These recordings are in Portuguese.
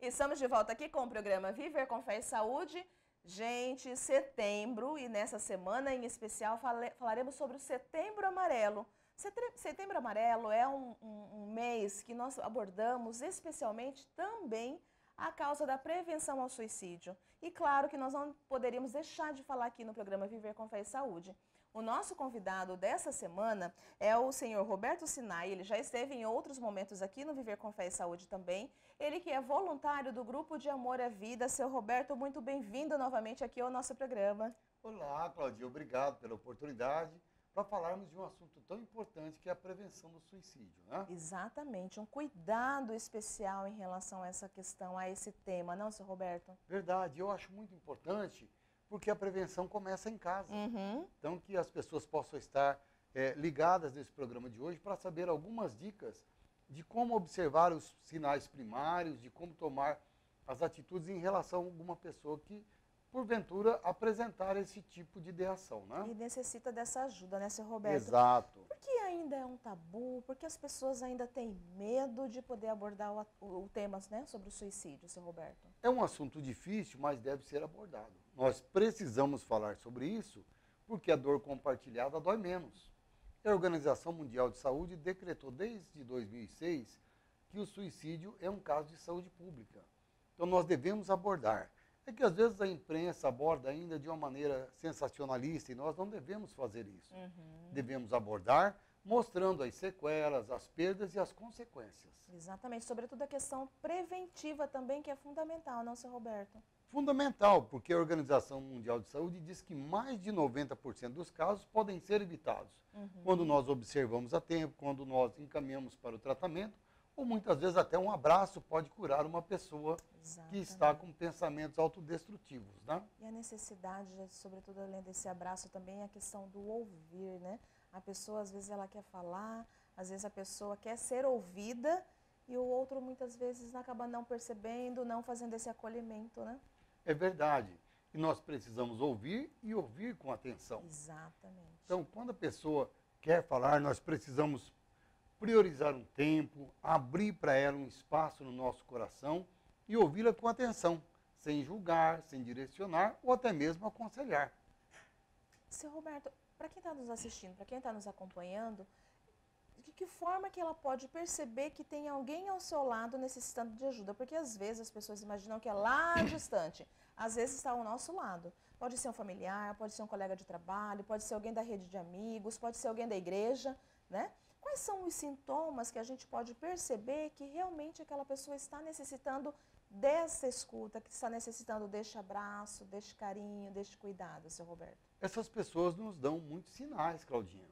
Estamos de volta aqui com o programa Viver com Fé e Saúde. Gente, setembro, e nessa semana em especial falaremos sobre o Setembro Amarelo. Setembro Amarelo é um mês que nós abordamos especialmente também a causa da prevenção ao suicídio. E claro que nós não poderíamos deixar de falar aqui no programa Viver com Fé e Saúde. O nosso convidado dessa semana é o senhor Roberto Sinai. Ele já esteve em outros momentos aqui no Viver com Fé e Saúde também. Ele que é voluntário do Grupo de Amor à Vida. Seu Roberto, muito bem-vindo novamente aqui ao nosso programa. Olá, Claudia. Obrigado pela oportunidade para falarmos de um assunto tão importante que é a prevenção do suicídio, né? Exatamente, um cuidado especial em relação a essa questão, a esse tema, não, seu Roberto? Verdade, eu acho muito importante porque a prevenção começa em casa. Então, que as pessoas possam estar ligadas nesse programa de hoje para saber algumas dicas de como observar os sinais primários, de como tomar as atitudes em relação a alguma pessoa que, porventura, apresentar esse tipo de ideação, né? E necessita dessa ajuda, né, seu Roberto? Exato. Por que ainda é um tabu? Por que as pessoas ainda têm medo de poder abordar o tema, né, sobre o suicídio, seu Roberto? É um assunto difícil, mas deve ser abordado. Nós precisamos falar sobre isso porque a dor compartilhada dói menos. A Organização Mundial de Saúde decretou desde 2006 que o suicídio é um caso de saúde pública. Então nós devemos abordar. É que às vezes a imprensa aborda ainda de uma maneira sensacionalista e nós não devemos fazer isso. Devemos abordar mostrando as sequelas, as perdas e as consequências. Exatamente, sobretudo a questão preventiva também, que é fundamental, não, seu Roberto? Fundamental, porque a Organização Mundial de Saúde diz que mais de 90% dos casos podem ser evitados. Quando nós observamos a tempo, quando nós encaminhamos para o tratamento, ou muitas vezes até um abraço pode curar uma pessoa que está com pensamentos autodestrutivos, né? E a necessidade, sobretudo além desse abraço, também é a questão do ouvir, né? A pessoa, às vezes, ela quer falar, às vezes a pessoa quer ser ouvida e o outro, muitas vezes, acaba não percebendo, não fazendo esse acolhimento, né? É verdade. E nós precisamos ouvir e ouvir com atenção. Exatamente. Então, quando a pessoa quer falar, nós precisamos priorizar um tempo, abrir para ela um espaço no nosso coração e ouvi-la com atenção, sem julgar, sem direcionar ou até mesmo aconselhar. Seu Roberto, para quem está nos assistindo, para quem está nos acompanhando, de que forma que ela pode perceber que tem alguém ao seu lado necessitando de ajuda? Porque às vezes as pessoas imaginam que é lá distante, às vezes está ao nosso lado. Pode ser um familiar, pode ser um colega de trabalho, pode ser alguém da rede de amigos, pode ser alguém da igreja, né? Quais são os sintomas que a gente pode perceber que realmente aquela pessoa está necessitando dessa escuta, que está necessitando deste abraço, deste carinho, deste cuidado, seu Roberto? Essas pessoas nos dão muitos sinais, Claudinha.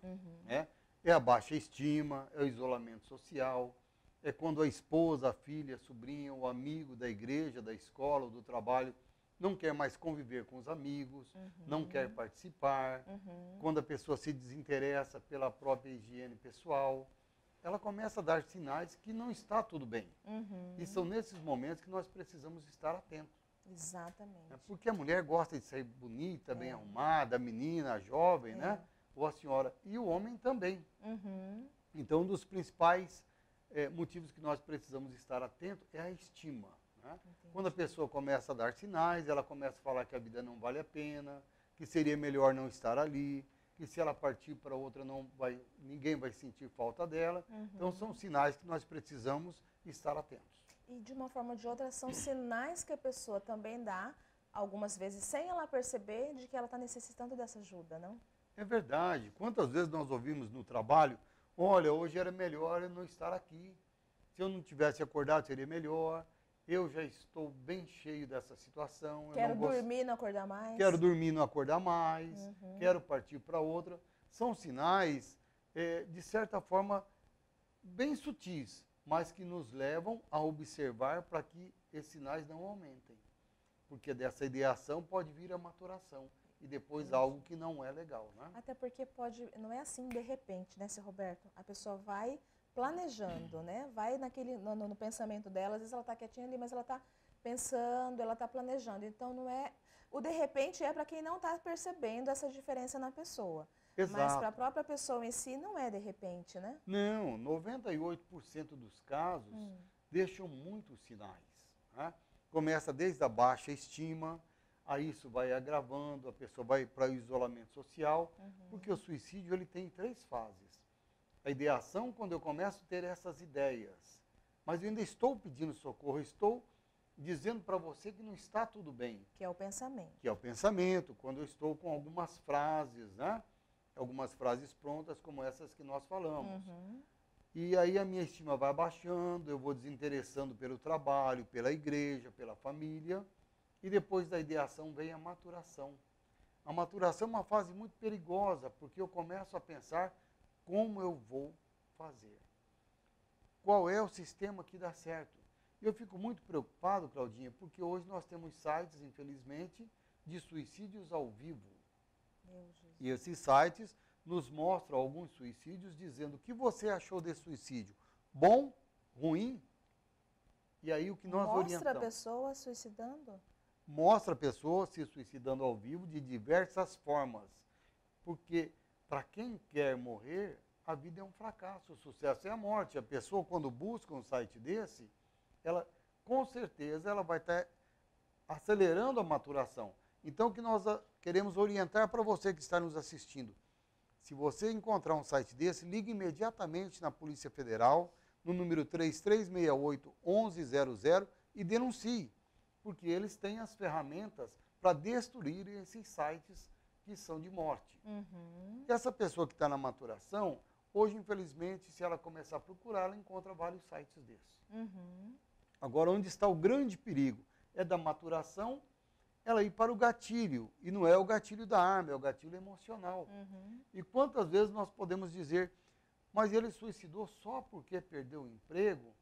É a baixa estima, é o isolamento social, é quando a esposa, a filha, a sobrinha, o amigo da igreja, da escola ou do trabalho não quer mais conviver com os amigos, não quer participar, quando a pessoa se desinteressa pela própria higiene pessoal, ela começa a dar sinais que não está tudo bem. E são nesses momentos que nós precisamos estar atentos. Exatamente. Porque a mulher gosta de ser bonita, bem arrumada, a menina, a jovem, né? Ou a senhora, e o homem também. Então, um dos principais motivos que nós precisamos estar atentos é a estima. Né? Quando a pessoa começa a dar sinais, ela começa a falar que a vida não vale a pena, que seria melhor não estar ali, que se ela partir para outra ninguém vai sentir falta dela. Então, são sinais que nós precisamos estar atentos. E de uma forma ou de outra, são sinais que a pessoa também dá, algumas vezes sem ela perceber, de que ela está necessitando dessa ajuda, não? É verdade. Quantas vezes nós ouvimos no trabalho, olha, hoje era melhor eu não estar aqui. Se eu não tivesse acordado, seria melhor. Eu já estou bem cheio dessa situação. Quero dormir e não acordar mais. Quero dormir e não acordar mais. Quero partir para outra. São sinais, de certa forma, bem sutis, mas que nos levam a observar para que esses sinais não aumentem. Porque dessa ideação pode vir a maturação. E depois algo que não é legal, né? Até porque não é assim de repente, né, seu Roberto? A pessoa vai planejando, né? Vai no pensamento dela, às vezes ela está quietinha ali, mas ela está pensando, ela está planejando. Então não é... O de repente é para quem não está percebendo essa diferença na pessoa. Exato. Mas para a própria pessoa em si não é de repente, né? Não, 98% dos casos deixam muitos sinais. né? Começa desde a baixa estima, aí isso vai agravando, a pessoa vai para o isolamento social, porque o suicídio ele tem 3 fases. A ideação, quando eu começo a ter essas ideias, mas eu ainda estou pedindo socorro, estou dizendo para você que não está tudo bem. Que é o pensamento. Que é o pensamento, quando eu estou com algumas frases, né? Algumas frases prontas, como essas que nós falamos. E aí a minha estima vai baixando, eu vou desinteressando pelo trabalho, pela igreja, pela família, e depois da ideação vem a maturação. A maturação é uma fase muito perigosa, porque eu começo a pensar como eu vou fazer. Qual é o sistema que dá certo? E eu fico muito preocupado, Claudinha, porque hoje nós temos sites, infelizmente, de suicídios ao vivo. E esses sites nos mostram alguns suicídios dizendo o que você achou desse suicídio. Bom? Ruim? E aí o que nós orientamos? Mostra a pessoa suicidando? Mostra a pessoa se suicidando ao vivo de diversas formas. Porque para quem quer morrer, a vida é um fracasso, o sucesso é a morte. A pessoa, quando busca um site desse, ela, com certeza, ela vai estar acelerando a maturação. Então, o que nós queremos orientar para você que está nos assistindo, se você encontrar um site desse, ligue imediatamente na Polícia Federal, no número 3368-1100 e denuncie, porque eles têm as ferramentas para destruir esses sites que são de morte. Essa pessoa que está na maturação, hoje, infelizmente, se ela começar a procurar, ela encontra vários sites desses. Agora, onde está o grande perigo? É da maturação, ela ir para o gatilho, e não é o gatilho da arma, é o gatilho emocional. E quantas vezes nós podemos dizer, mas ele suicidou só porque perdeu o emprego,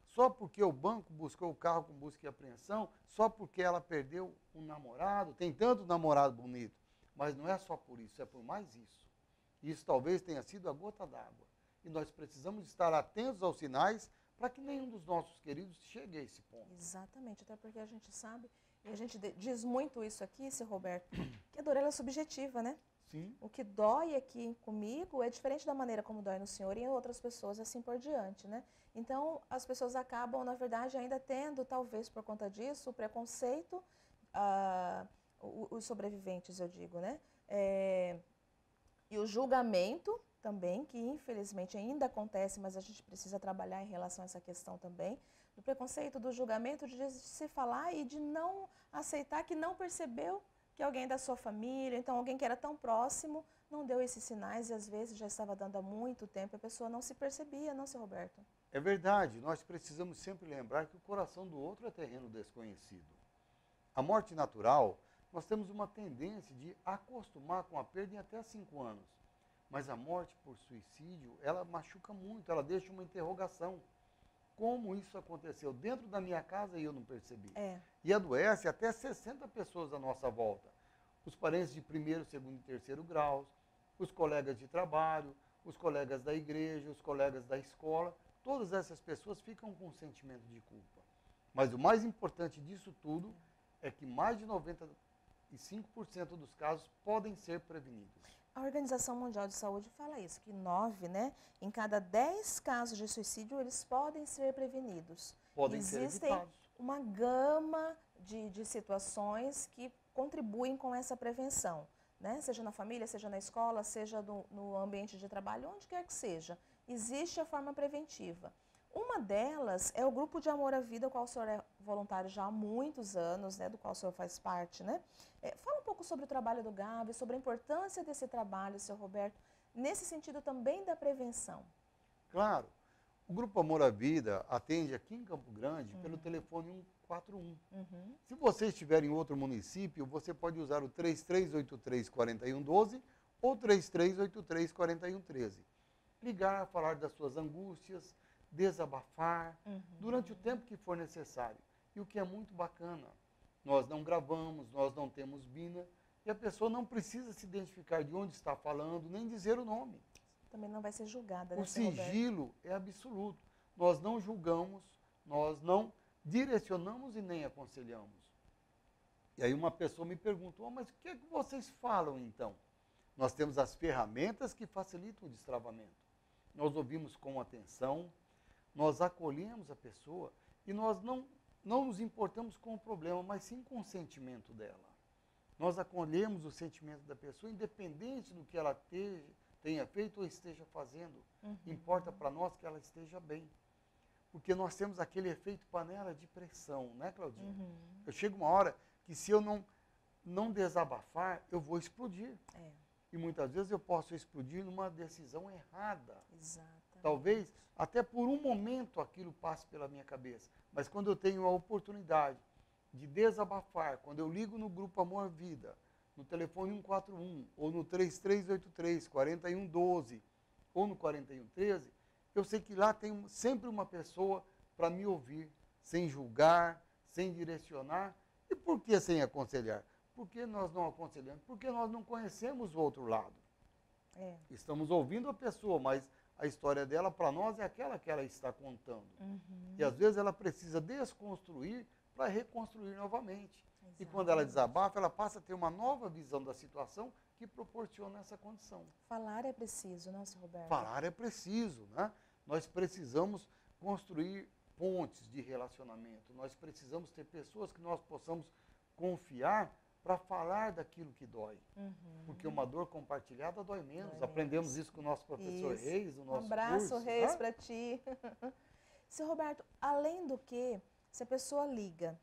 só porque o banco buscou o carro com busca e apreensão, só porque ela perdeu um namorado, tem tanto namorado bonito, mas não é só por isso, é por mais isso. Isso talvez tenha sido a gota d'água. E nós precisamos estar atentos aos sinais para que nenhum dos nossos queridos chegue a esse ponto. Exatamente, até porque a gente sabe, e a gente diz muito isso aqui, seu Roberto, que a dor ela é subjetiva, né? Sim. O que dói aqui comigo é diferente da maneira como dói no senhor e em outras pessoas, assim por diante, né? Então, as pessoas acabam, na verdade, ainda tendo, talvez por conta disso, o preconceito, os sobreviventes, eu digo, né? E o julgamento também, que infelizmente ainda acontece, mas a gente precisa trabalhar em relação a essa questão também, do preconceito, do julgamento, de se falar e de não aceitar que não percebeu que alguém da sua família, então alguém que era tão próximo, não deu esses sinais e às vezes já estava dando há muito tempo, a pessoa não se percebia, não, seu Roberto? É verdade, nós precisamos sempre lembrar que o coração do outro é terreno desconhecido. A morte natural, nós temos uma tendência de acostumar com a perda em até 5 anos. Mas a morte por suicídio, ela machuca muito, ela deixa uma interrogação. Como isso aconteceu dentro da minha casa e eu não percebi? E adoece até 60 pessoas à nossa volta. Os parentes de primeiro, segundo e terceiro graus, os colegas de trabalho, os colegas da igreja, os colegas da escola, todas essas pessoas ficam com um sentimento de culpa. Mas o mais importante disso tudo é que mais de 95% dos casos podem ser prevenidos. A Organização Mundial de Saúde fala isso, que 9, né, em cada 10 casos de suicídio, eles podem ser prevenidos. Podem ser evitados. Existem uma gama de situações que contribuem com essa prevenção, né? Seja na família, seja na escola, seja no ambiente de trabalho, onde quer que seja. Existe a forma preventiva. Uma delas é o Grupo de Amor à Vida, o qual o senhor é voluntário já há muitos anos, né, do qual o senhor faz parte, né? Fala um pouco sobre o trabalho do GAV, sobre a importância desse trabalho, seu Roberto, nesse sentido também da prevenção. Claro. O Grupo Amor à Vida atende aqui em Campo Grande pelo telefone 141. Se você estiver em outro município, você pode usar o 3383-4112 ou 3383-4113. Ligar, falar das suas angústias, desabafar, durante o tempo que for necessário. E o que é muito bacana, nós não gravamos, nós não temos bina, e a pessoa não precisa se identificar de onde está falando, nem dizer o nome. Também não vai ser julgada, né, O sigilo é absoluto. Nós não julgamos, nós não direcionamos e nem aconselhamos. E aí uma pessoa me perguntou, mas o que é que vocês falam então? Nós temos as ferramentas que facilitam o destravamento. Nós ouvimos com atenção, nós acolhemos a pessoa e nós não não nos importamos com o problema, mas sim com o sentimento dela. Nós acolhemos o sentimento da pessoa, independente do que ela tenha feito ou esteja fazendo. Importa para nós que ela esteja bem. Porque nós temos aquele efeito panela de pressão, né, Claudinha? Eu chego uma hora que se eu não desabafar, eu vou explodir. E muitas vezes eu posso explodir numa decisão errada. Exatamente. Talvez até por um momento aquilo passe pela minha cabeça. Mas quando eu tenho a oportunidade de desabafar, quando eu ligo no Grupo Amor Vida, no telefone 141, ou no 3383-4112, ou no 4113, eu sei que lá tem sempre uma pessoa para me ouvir, sem julgar, sem direcionar. E por que sem aconselhar? Por que nós não aconselhamos? Porque nós não conhecemos o outro lado. Estamos ouvindo a pessoa, mas a história dela para nós é aquela que ela está contando. E às vezes ela precisa desconstruir para reconstruir novamente. Exatamente. E quando ela desabafa, ela passa a ter uma nova visão da situação que proporciona essa condição. Falar é preciso, não, Sr. Roberto? Falar é preciso, né? Nós precisamos construir pontes de relacionamento. Nós precisamos ter pessoas que nós possamos confiar para falar daquilo que dói. Porque uma dor compartilhada dói menos. Aprendemos isso com o nosso professor Reis, no nosso curso. Um abraço, Reis, para ti. Sr. Roberto, além do que, se a pessoa liga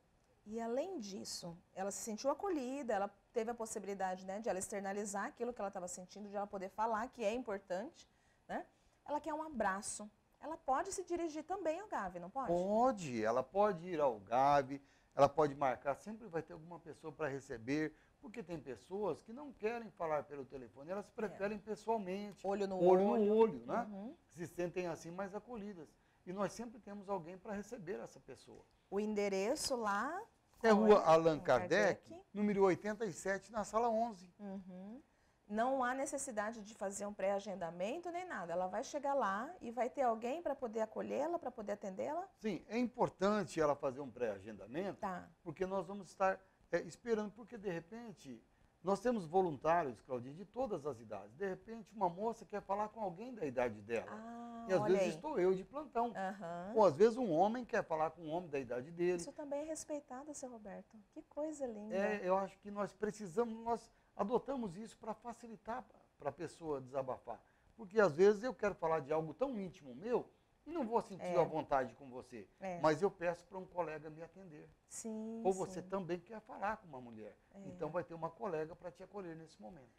e, além disso, ela se sentiu acolhida, ela teve a possibilidade, né, de ela externalizar aquilo que ela estava sentindo, de ela poder falar, que é importante, né? Ela quer um abraço. Ela pode se dirigir também ao GAV, não pode? Pode, ela pode ir ao GAV, ela pode marcar, sempre vai ter alguma pessoa para receber, porque tem pessoas que não querem falar pelo telefone, elas preferem pessoalmente. Olho no olho, né? Se sentem assim mais acolhidas. E nós sempre temos alguém para receber essa pessoa. O endereço lá... É Rua Allan Kardec, número 87, na sala 11. Não há necessidade de fazer um pré-agendamento nem nada. Ela vai chegar lá e vai ter alguém para poder acolhê-la, para poder atendê-la? Sim, é importante ela fazer um pré-agendamento, porque nós vamos estar esperando, porque de repente nós temos voluntários, Claudinha, de todas as idades. De repente uma moça quer falar com alguém da idade dela. E às vezes estou eu de plantão. Ou às vezes um homem quer falar com um homem da idade dele. Isso também é respeitado, seu Roberto. Que coisa linda. Eu acho que nós precisamos, nós adotamos isso para facilitar para a pessoa desabafar. Porque às vezes eu quero falar de algo tão íntimo meu e não vou sentir à vontade com você. Mas eu peço para um colega me atender. Sim, ou você também quer falar com uma mulher. Então vai ter uma colega para te acolher nesse momento.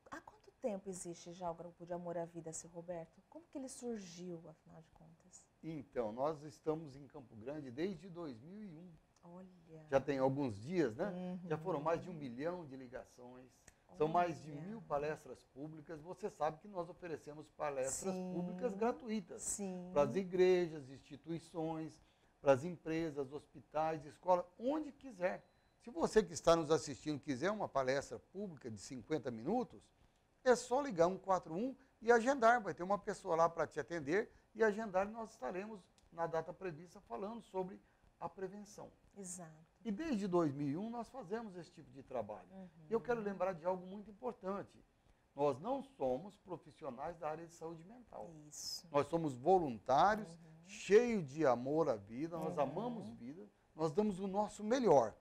Há quanto tempo existe já o Grupo de Amor à Vida, seu Roberto? Como que ele surgiu, afinal de contas? Então, nós estamos em Campo Grande desde 2001. Olha. Já tem alguns dias, né? Já foram mais de 1 milhão de ligações. São mais de 1000 palestras públicas. Você sabe que nós oferecemos palestras públicas gratuitas para as igrejas, instituições, para as empresas, hospitais, escolas, onde quiser. Se você que está nos assistindo quiser uma palestra pública de 50 minutos, é só ligar 141 e agendar. Vai ter uma pessoa lá para te atender e agendar, e nós estaremos na data prevista falando sobre a prevenção. Exato. E desde 2001 nós fazemos esse tipo de trabalho. E eu quero lembrar de algo muito importante. Nós não somos profissionais da área de saúde mental. Isso. Nós somos voluntários, cheios de amor à vida, nós amamos vida, nós damos o nosso melhor.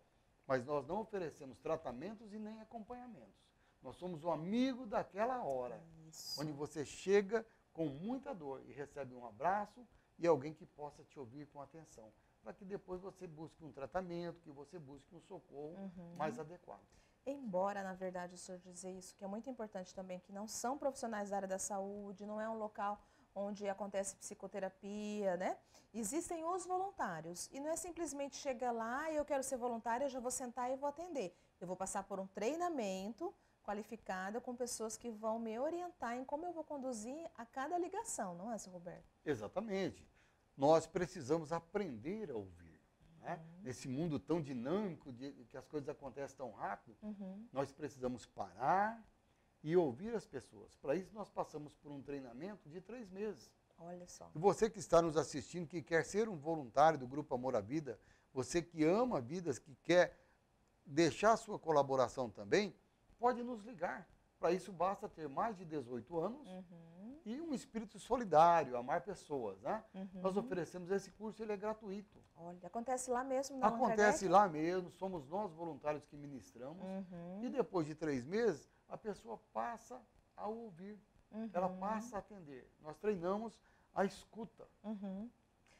Mas nós não oferecemos tratamentos e nem acompanhamentos. Nós somos o amigo daquela hora, onde você chega com muita dor e recebe um abraço e alguém que possa te ouvir com atenção, para que depois você busque um tratamento, que você busque um socorro mais adequado. Embora, na verdade, o senhor dizer isso, que é muito importante também, que não são profissionais da área da saúde, não é um local onde acontece psicoterapia, né? Existem os voluntários. E não é simplesmente chegar lá e eu quero ser voluntária, eu já vou sentar e vou atender. Eu vou passar por um treinamento qualificado com pessoas que vão me orientar em como eu vou conduzir a cada ligação, não é, seu Roberto? Exatamente. Nós precisamos aprender a ouvir. Né? Nesse mundo tão dinâmico, que as coisas acontecem tão rápido, nós precisamos parar e ouvir as pessoas. Para isso, nós passamos por um treinamento de 3 meses. Olha só. E você que está nos assistindo, que quer ser um voluntário do Grupo Amor à Vida, você que ama vidas, que quer deixar a sua colaboração também, pode nos ligar Para isso basta ter mais de 18 anos e um espírito solidário, amar pessoas, né? Nós oferecemos esse curso, ele é gratuito. Olha, acontece lá mesmo na Allan Acontece Kardec? lá mesmo, somos nós voluntários que ministramos. E depois de 3 meses, a pessoa passa a ouvir, ela passa a atender. Nós treinamos a escuta.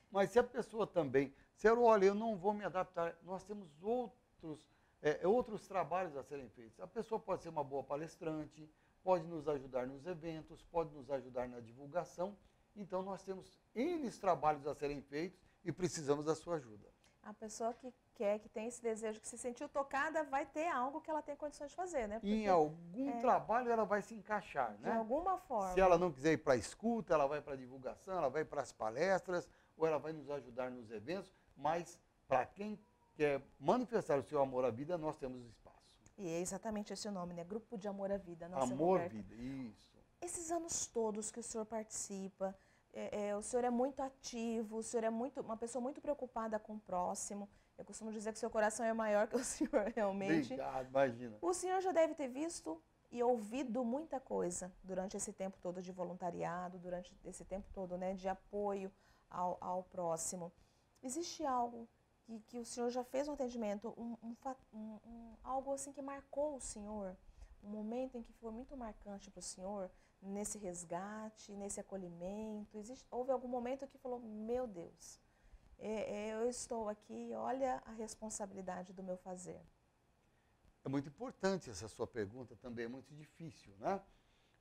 Mas se a pessoa também, se ela olha, eu não vou me adaptar, nós temos outros trabalhos a serem feitos. A pessoa pode ser uma boa palestrante, pode nos ajudar nos eventos, pode nos ajudar na divulgação. Então, nós temos N trabalhos a serem feitos e precisamos da sua ajuda. A pessoa que quer, que tem esse desejo, que se sentiu tocada, vai ter algo que ela tem condições de fazer, né? Porque em algum trabalho ela vai se encaixar, né? De alguma forma. Se ela não quiser ir para a escuta, ela vai para a divulgação, ela vai para as palestras, ou ela vai nos ajudar nos eventos, mas para quem quer manifestar o seu amor à vida, nós temos espaço. E é exatamente esse o nome, né? Grupo de Amor à Vida. Nossa, Amor, Roberto. vida, isso. Esses anos todos que o senhor participa, o senhor é muito ativo, o senhor é uma pessoa muito preocupada com o próximo. Eu costumo dizer que seu coração é maior que o senhor realmente. Obrigado, imagina. O senhor já deve ter visto e ouvido muita coisa durante esse tempo todo de voluntariado, durante esse tempo todo, né, de apoio ao próximo. Existe algo que o senhor já fez um atendimento, algo assim que marcou o senhor? Um momento em que foi muito marcante para o senhor, nesse resgate, nesse acolhimento? Houve algum momento que falou, meu Deus, eu estou aqui, olha a responsabilidade do meu fazer. É muito importante essa sua pergunta, também é muito difícil, né?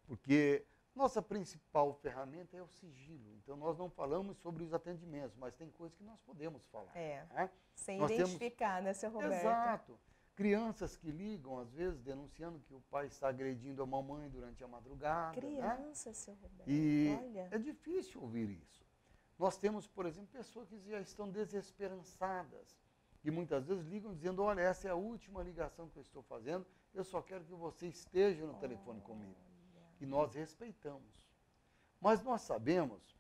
Porque nossa principal ferramenta é o sigilo. Então, nós não falamos sobre os atendimentos, mas tem coisas que nós podemos falar. Né? Sem nós identificar, né, seu Roberto? Exato. Crianças que ligam, às vezes, denunciando que o pai está agredindo a mamãe durante a madrugada. Crianças, né? seu Roberto, e olha. É difícil ouvir isso. Nós temos, por exemplo, pessoas que já estão desesperançadas, que muitas vezes ligam dizendo, olha, essa é a última ligação que eu estou fazendo, eu só quero que você esteja no telefone comigo. E nós respeitamos. Mas nós sabemos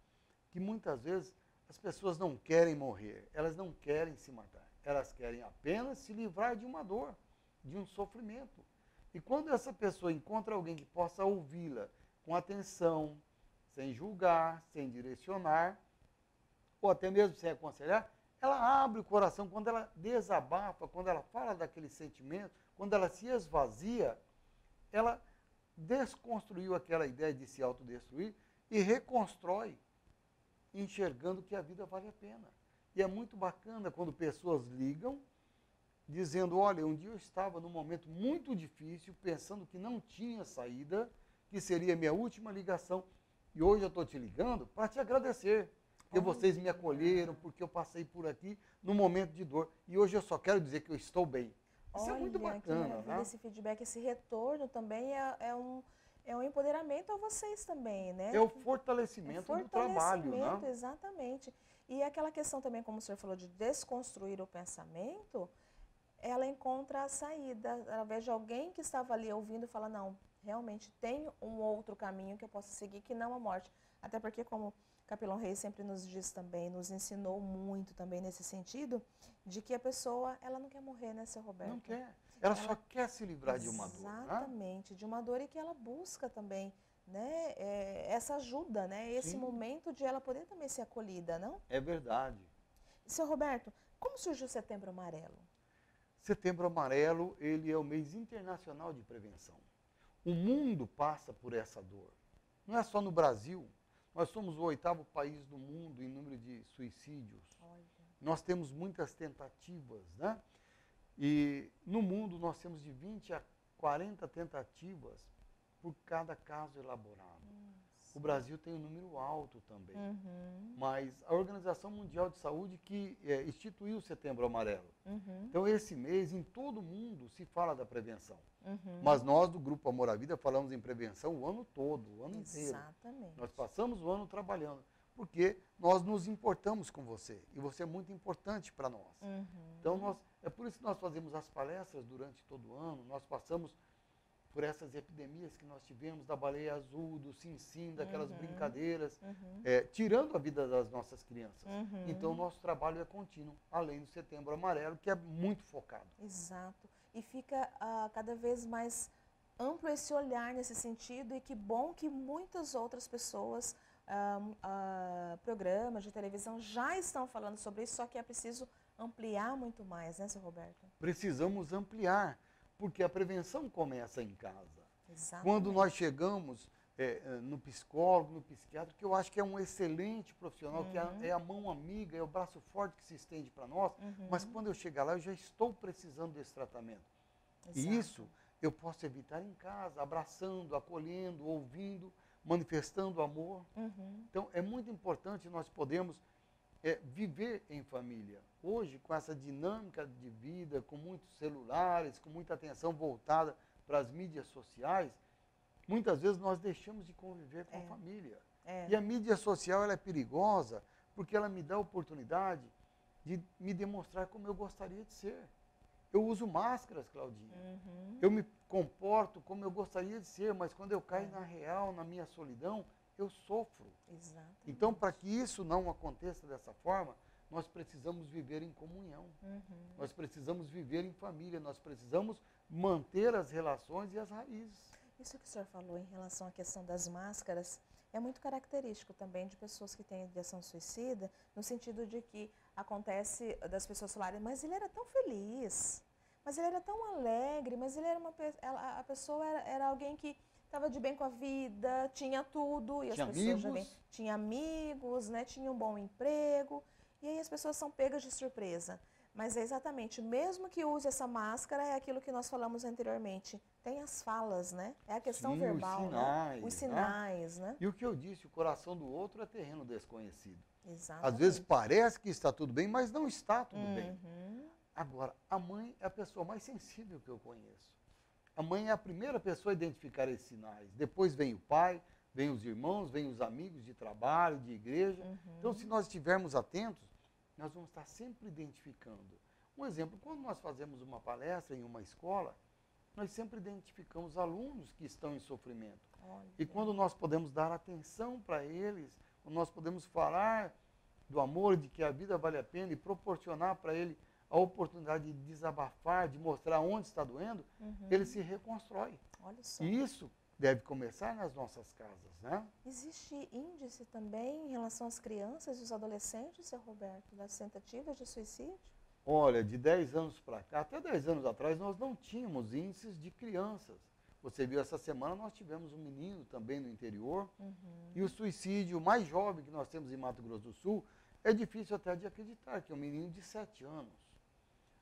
que muitas vezes as pessoas não querem morrer, elas não querem se matar, elas querem apenas se livrar de uma dor, de um sofrimento. E quando essa pessoa encontra alguém que possa ouvi-la com atenção, sem julgar, sem direcionar, ou até mesmo sem aconselhar, ela abre o coração, quando ela desabafa, quando ela fala daquele sentimento, quando ela se esvazia, ela desconstruiu aquela ideia de se autodestruir e reconstrói, enxergando que a vida vale a pena. E é muito bacana quando pessoas ligam, dizendo, olha, um dia eu estava num momento muito difícil, pensando que não tinha saída, que seria minha última ligação, e hoje eu estou te ligando para te agradecer, porque vocês me acolheram, porque eu passei por aqui num momento de dor, e hoje eu só quero dizer que eu estou bem. Isso é muito bacana, né? Esse feedback, esse retorno também é um empoderamento a vocês também, né? É o fortalecimento do trabalho, né? Exatamente. E aquela questão também, como o senhor falou, de desconstruir o pensamento, ela encontra a saída. Ela veja alguém que estava ali ouvindo e fala, não, realmente tem um outro caminho que eu posso seguir que não a morte. Até porque, como Capelão Reis sempre nos diz também, nos ensinou muito também nesse sentido, de que a pessoa, ela não quer morrer, né, seu Roberto? Não quer. Ela só quer se livrar de uma dor. Exatamente, de uma dor, e que ela busca também, né, essa ajuda, né, esse momento de ela poder também ser acolhida, não? É verdade. Seu Roberto, como surgiu o Setembro Amarelo? Setembro Amarelo, ele é o mês internacional de prevenção. O mundo passa por essa dor. Não é só no Brasil. Nós somos o 8º país do mundo em número de suicídios. Olha. Nós temos muitas tentativas, né? E no mundo nós temos de 20 a 40 tentativas por cada caso elaborado. O Brasil tem um número alto também. Mas a Organização Mundial de Saúde que instituiu o Setembro Amarelo. Então, esse mês, em todo o mundo, se fala da prevenção. Mas nós, do Grupo Amor à Vida, falamos em prevenção o ano todo, o ano inteiro. Exatamente. Nós passamos o ano trabalhando, porque nós nos importamos com você. E você é muito importante para nós. Então, é por isso que nós fazemos as palestras durante todo o ano. Nós passamos por essas epidemias que nós tivemos, da baleia azul, do sim-sim, daquelas brincadeiras, tirando a vida das nossas crianças. Então, o nosso trabalho é contínuo, além do Setembro Amarelo, que é muito focado. Exato. E fica cada vez mais amplo esse olhar nesse sentido e que bom que muitas outras pessoas, programas de televisão já estão falando sobre isso, só que é preciso ampliar muito mais, né, seu Roberto? Precisamos ampliar, porque a prevenção começa em casa. Exatamente. Quando nós chegamos no psicólogo, no psiquiatra, que eu acho que é um excelente profissional, que é a mão amiga, é o braço forte que se estende para nós, mas quando eu chegar lá, eu já estou precisando desse tratamento. Exato. E isso eu posso evitar em casa, abraçando, acolhendo, ouvindo, manifestando amor. Então, é muito importante nós podermos viver em família. Hoje, com essa dinâmica de vida, com muitos celulares, com muita atenção voltada para as mídias sociais, muitas vezes nós deixamos de conviver com a família. E a mídia social ela é perigosa porque ela me dá a oportunidade de me demonstrar como eu gostaria de ser. Eu uso máscaras, Claudinha. Eu me comporto como eu gostaria de ser, mas quando eu caio na real, na minha solidão, eu sofro. Exatamente. Então, para que isso não aconteça dessa forma, nós precisamos viver em comunhão. Nós precisamos viver em família, nós precisamos manter as relações e as raízes. Isso que o senhor falou em relação à questão das máscaras é muito característico também de pessoas que têm ideação suicida, no sentido de que acontece das pessoas falarem, mas ele era tão feliz, mas ele era tão alegre, mas ele era a pessoa era alguém que estava de bem com a vida, tinha tudo, e tinha as pessoas amigos. Tinha amigos, né, tinha um bom emprego, e aí as pessoas são pegas de surpresa. Mas é exatamente, mesmo que use essa máscara, é aquilo que nós falamos anteriormente. Tem as falas, né? É a questão verbal, os sinais, né? Os sinais, né? E o que eu disse, o coração do outro é terreno desconhecido. Exatamente. Às vezes parece que está tudo bem, mas não está tudo bem. Agora, a mãe é a pessoa mais sensível que eu conheço. A mãe é a primeira pessoa a identificar esses sinais. Depois vem o pai, vem os irmãos, vem os amigos de trabalho, de igreja. Então, se nós estivermos atentos, nós vamos estar sempre identificando. Um exemplo, quando nós fazemos uma palestra em uma escola, nós sempre identificamos alunos que estão em sofrimento. Olha. E quando nós podemos dar atenção para eles, quando nós podemos falar do amor, de que a vida vale a pena e proporcionar para ele a oportunidade de desabafar, de mostrar onde está doendo, ele se reconstrói. Olha só. E isso deve começar nas nossas casas, né? Existe índice também em relação às crianças e os adolescentes, seu Roberto, das tentativas de suicídio? Olha, de 10 anos para cá, até 10 anos atrás, nós não tínhamos índices de crianças. Você viu, essa semana nós tivemos um menino também no interior. E o suicídio mais jovem que nós temos em Mato Grosso do Sul, é difícil até de acreditar, que é um menino de 7 anos.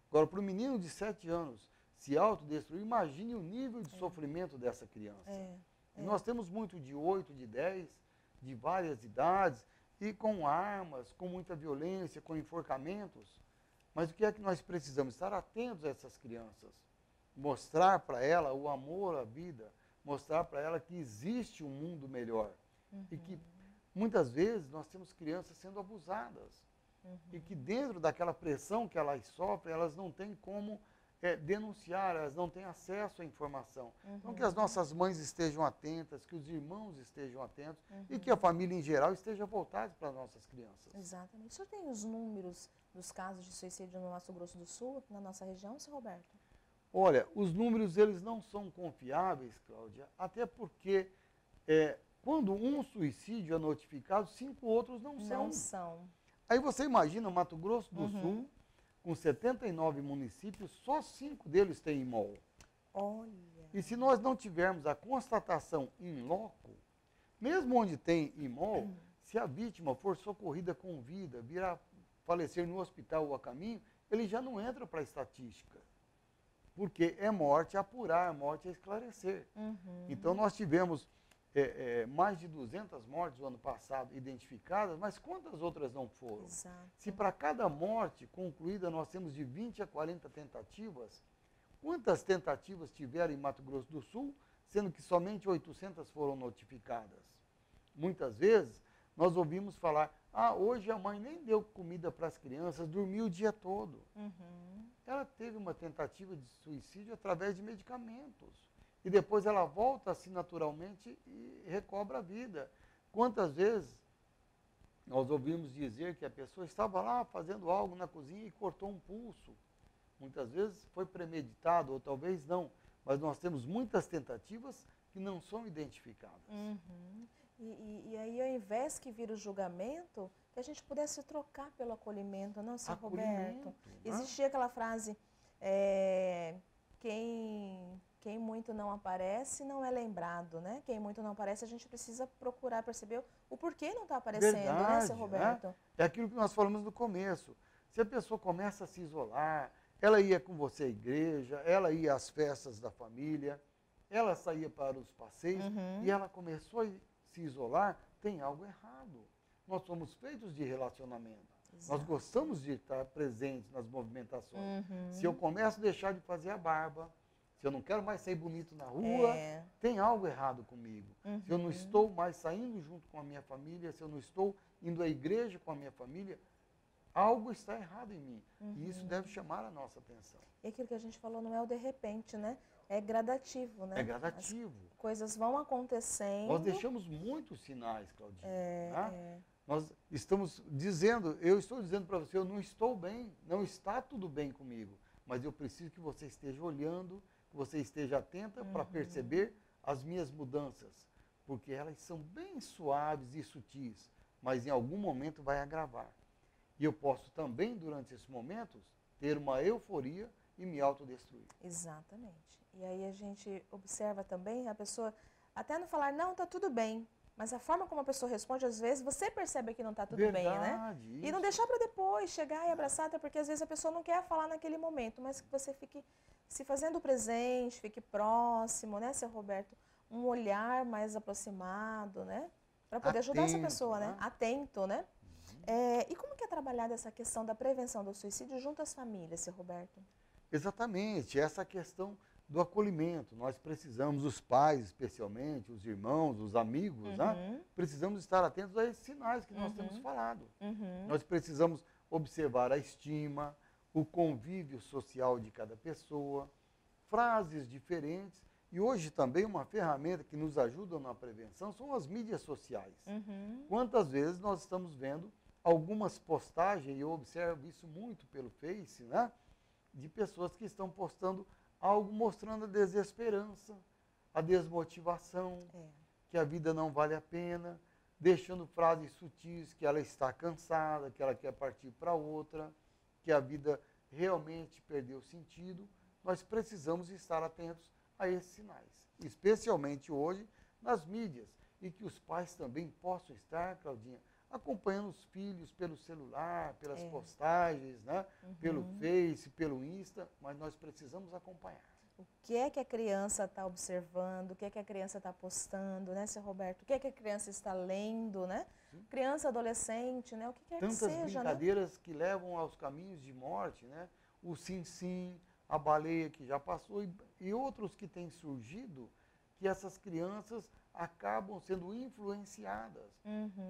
Agora, para um menino de 7 anos se autodestruir, imagine o nível de sofrimento dessa criança. E nós temos muito de 8, de 10, de várias idades, e com armas, com muita violência, com enforcamentos. Mas o que é que nós precisamos? Estar atentos a essas crianças. Mostrar para ela o amor à vida, mostrar para ela que existe um mundo melhor. E que muitas vezes nós temos crianças sendo abusadas. E que dentro daquela pressão que elas sofrem, elas não têm como denunciar, elas não têm acesso à informação. Então, que as nossas mães estejam atentas, que os irmãos estejam atentos e que a família em geral esteja voltada para as nossas crianças. Exatamente. O senhor tem os números dos casos de suicídio no Mato Grosso do Sul, na nossa região, seu Roberto? Olha, os números eles não são confiáveis, Cláudia, até porque quando um suicídio é notificado, 5 outros não são. Não são. Aí você imagina, Mato Grosso do Sul, com 79 municípios, só 5 deles têm IMOL. Olha. E se nós não tivermos a constatação in loco, mesmo onde tem IMOL, se a vítima for socorrida com vida, vir a falecer no hospital ou a caminho, ele já não entra para a estatística. Porque é morte a apurar, morte a esclarecer. Então nós tivemos mais de 200 mortes no ano passado identificadas, mas quantas outras não foram? Exato. Se para cada morte concluída nós temos de 20 a 40 tentativas, quantas tentativas tiveram em Mato Grosso do Sul, sendo que somente 800 foram notificadas? Muitas vezes nós ouvimos falar, hoje a mãe nem deu comida para as crianças, dormiu o dia todo. Ela teve uma tentativa de suicídio através de medicamentos. E depois ela volta assim naturalmente e recobra a vida. Quantas vezes nós ouvimos dizer que a pessoa estava lá fazendo algo na cozinha e cortou um pulso? Muitas vezes foi premeditado, ou talvez não, mas nós temos muitas tentativas que não são identificadas. Uhum. E aí, ao invés que vira o julgamento, que a gente pudesse trocar pelo acolhimento, não, seu Roberto? Né? Existia aquela frase, quem muito não aparece não é lembrado, né? Quem muito não aparece, a gente precisa procurar perceber o porquê não está aparecendo, Verdade, né, seu Roberto? Né? É aquilo que nós falamos no começo. Se a pessoa começa a se isolar, ela ia com você à igreja, ela ia às festas da família, ela saía para os passeios e ela começou a se isolar, tem algo errado. Nós somos feitos de relacionamento. Exato. Nós gostamos de estar presentes nas movimentações. Se eu começo a deixar de fazer a barba, se eu não quero mais sair bonito na rua, tem algo errado comigo. Se eu não estou mais saindo junto com a minha família, se eu não estou indo à igreja com a minha família, algo está errado em mim. E isso deve chamar a nossa atenção. E aquilo que a gente falou não é o de repente, né? É gradativo, né? É gradativo. As coisas vão acontecendo. Nós deixamos muitos sinais, Claudinha. Né? Nós estamos dizendo, eu estou dizendo para você, eu não estou bem, não está tudo bem comigo, mas eu preciso que você esteja olhando, que você esteja atenta para perceber as minhas mudanças, porque elas são bem suaves e sutis, mas em algum momento vai agravar. E eu posso também, durante esses momentos, ter uma euforia e me autodestruir. Exatamente. E aí a gente observa também a pessoa, até não falar, não, está tudo bem, mas a forma como a pessoa responde, às vezes, você percebe que não está tudo bem, né? Isso. E não deixar para depois, chegar e abraçar, até porque às vezes a pessoa não quer falar naquele momento, mas que você fique se fazendo presente, fique próximo, né, seu Roberto? Um olhar mais aproximado, né? Para poder ajudar essa pessoa, né? Atento, né? E como que é trabalhada essa questão da prevenção do suicídio junto às famílias, seu Roberto? Exatamente, essa questão do acolhimento. Nós precisamos, os pais especialmente, os irmãos, os amigos, né? Precisamos estar atentos a esses sinais que nós temos falado. Nós precisamos observar a estima, o convívio social de cada pessoa, frases diferentes. E hoje também uma ferramenta que nos ajuda na prevenção são as mídias sociais. Quantas vezes nós estamos vendo algumas postagens, e eu observo isso muito pelo Face, né? De pessoas que estão postando algo mostrando a desesperança, a desmotivação, que a vida não vale a pena, deixando frases sutis que ela está cansada, que ela quer partir para outra, que a vida realmente perdeu sentido. Nós precisamos estar atentos a esses sinais, especialmente hoje nas mídias, e que os pais também possam estar, Claudinha, acompanhando os filhos pelo celular, pelas postagens, né? Pelo Face, pelo Insta, mas nós precisamos acompanhar. O que é que a criança está observando, o que é que a criança está postando, né, seu Roberto? O que é que a criança está lendo, né? Criança, adolescente, né? O que quer que seja, tantas brincadeiras, né? Que levam aos caminhos de morte, né? O sim-sim, a baleia que já passou e outros que têm surgido, que essas crianças acabam sendo influenciadas.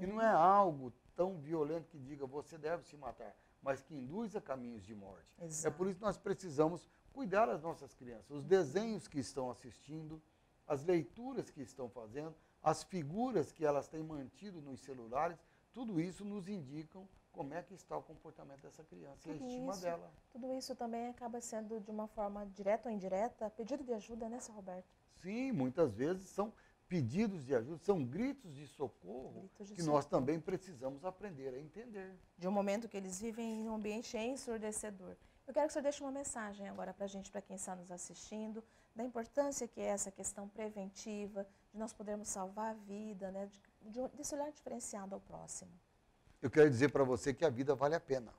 E não é algo tão violento que diga você deve se matar, mas que induz a caminhos de morte. Exato. É por isso que nós precisamos cuidar das nossas crianças, os desenhos que estão assistindo, as leituras que estão fazendo, as figuras que elas têm mantido nos celulares, tudo isso nos indicam como é que está o comportamento dessa criança e a estima dela. Tudo isso também acaba sendo, de uma forma direta ou indireta, pedido de ajuda, né, seu Roberto? Sim, muitas vezes são pedidos de ajuda, são gritos de socorro que nós também precisamos aprender a entender. De um momento que eles vivem em um ambiente ensurdecedor. Eu quero que o senhor deixe uma mensagem agora para a gente, para quem está nos assistindo, da importância que é essa questão preventiva, de nós podermos salvar a vida, né, desse olhar diferenciado ao próximo. Eu quero dizer para você que a vida vale a pena.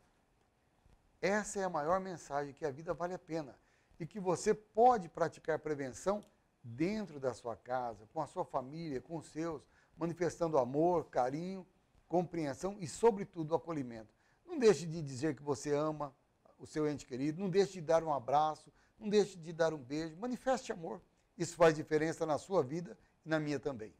Essa é a maior mensagem, que a vida vale a pena. E que você pode praticar prevenção dentro da sua casa, com a sua família, com os seus, manifestando amor, carinho, compreensão e, sobretudo, acolhimento. Não deixe de dizer que você ama o seu ente querido, não deixe de dar um abraço, não deixe de dar um beijo, manifeste amor. Isso faz diferença na sua vida e na minha também.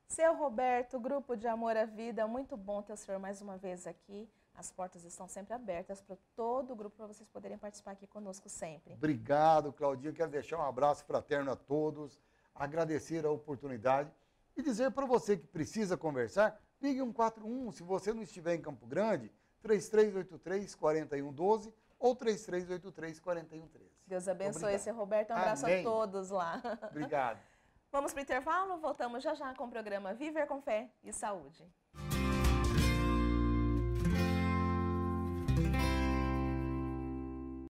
Seu Roberto, Grupo de Amor à Vida, muito bom ter o senhor mais uma vez aqui. As portas estão sempre abertas para todo o grupo, para vocês poderem participar aqui conosco sempre. Obrigado, Claudinha. Quero deixar um abraço fraterno a todos, agradecer a oportunidade e dizer para você que precisa conversar, ligue 141, se você não estiver em Campo Grande, 3383-4112 ou 3383-4113. Deus abençoe, seu Roberto. Um abraço a todos lá. Obrigado. Vamos para o intervalo? Voltamos já já com o programa Viver com Fé e Saúde.